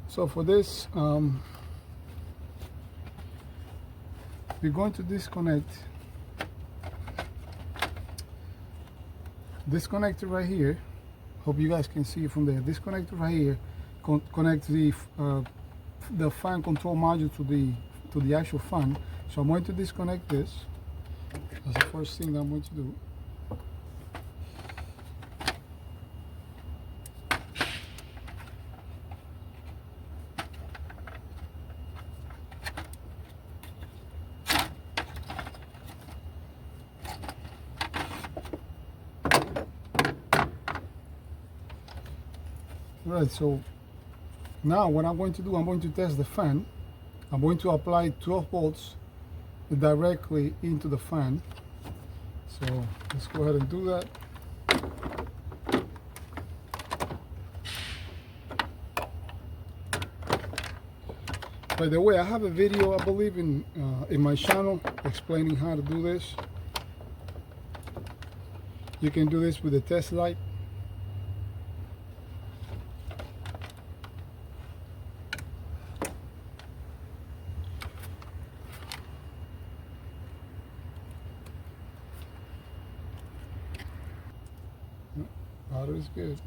So for this, we're going to disconnect this connector right here. Hope you guys can see it from there. This connector right here connects the fan control module to the actual fan. So I'm going to disconnect this. That's the first thing that I'm going to do. Right, so now what I'm going to do, I'm going to test the fan. I'm going to apply 12 volts directly into the fan. So let's go ahead and do that. By the way, I have a video, I believe, in my channel explaining how to do this. You can do this with a test light. Powder is good.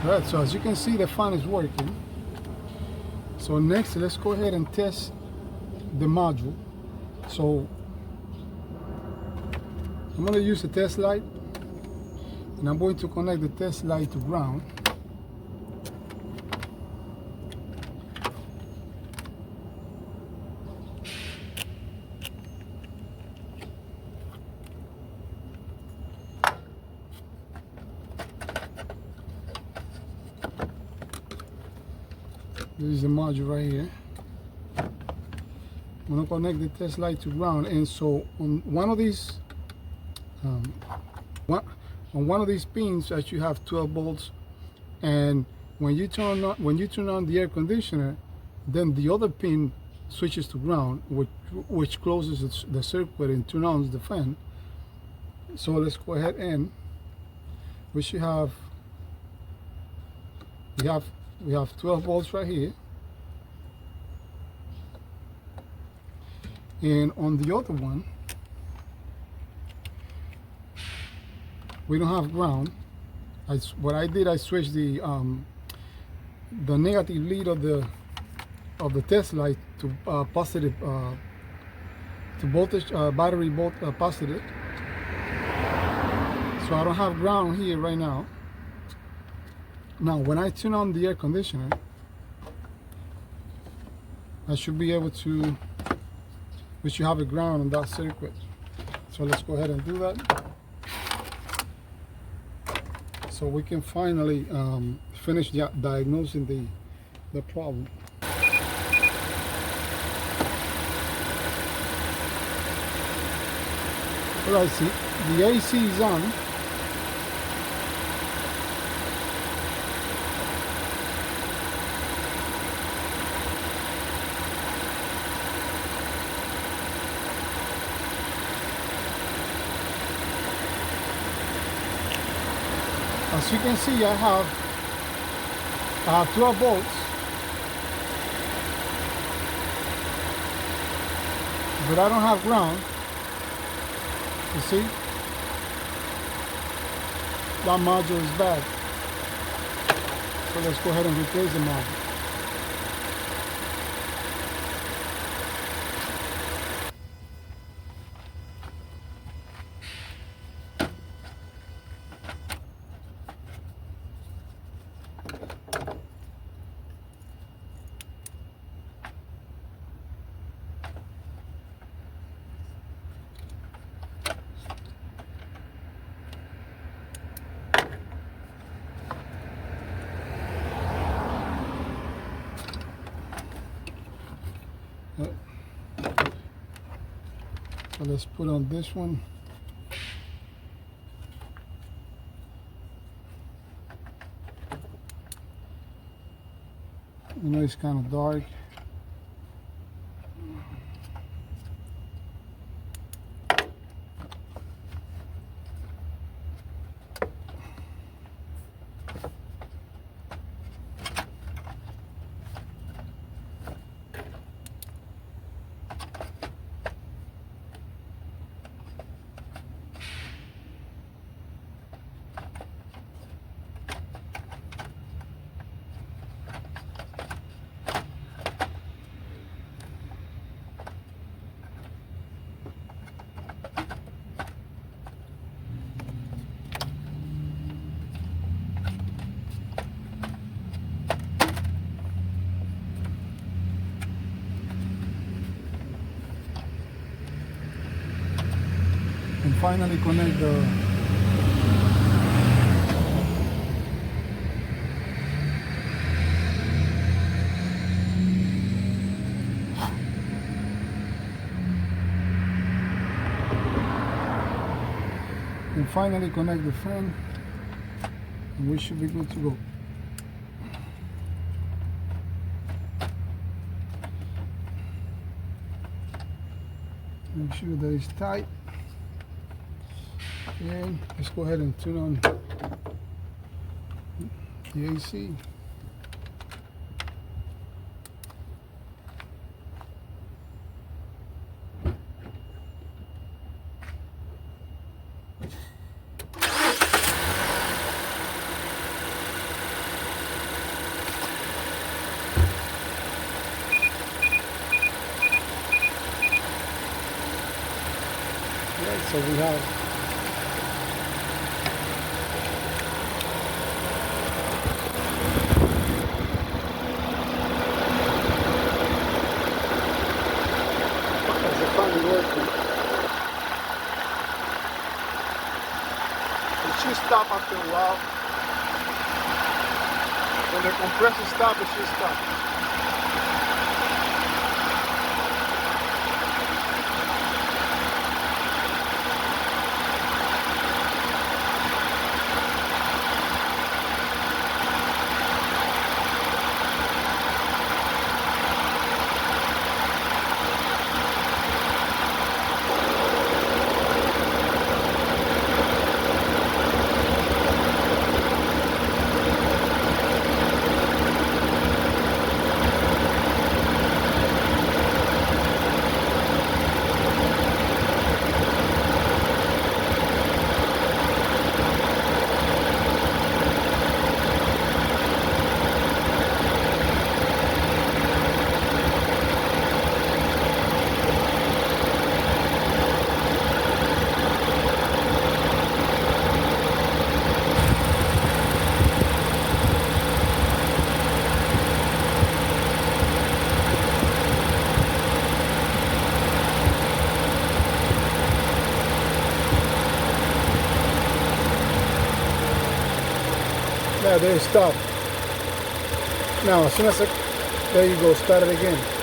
Right, so as you can see, the fan is working. So next, let's go ahead and test the module. So I'm going to use the test light, and I'm going to connect the test light to ground. This is the module right here. I'm going to connect the test light to ground, and so on one of these pins that you have 12 volts, and when you turn on the air conditioner, then the other pin switches to ground, which closes the circuit and turns on the fan. So let's go ahead, and we should have we have 12 volts right here, and on the other one we don't have ground. What I did, I switched the negative lead of the test light to positive, to voltage, battery positive. So I don't have ground here right now. Now, when I turn on the air conditioner, I should be able to, we should have a ground on that circuit. So let's go ahead and do that. So we can finally finish diagnosing the problem. All right, see, the AC is on. As you can see, I have 12 volts, but I don't have ground. You see, that module is bad. So let's go ahead and replace the module. So let's put on this one. You know, it's kind of dark. And finally connect the fan, and we should be good to go. Make sure that it's tight. And let's go ahead and turn on the AC. Yeah, so we have it should stop after a while. When the compressor stops, it should stop. Yeah, there it stopped. Now, as soon as there you go, start it again.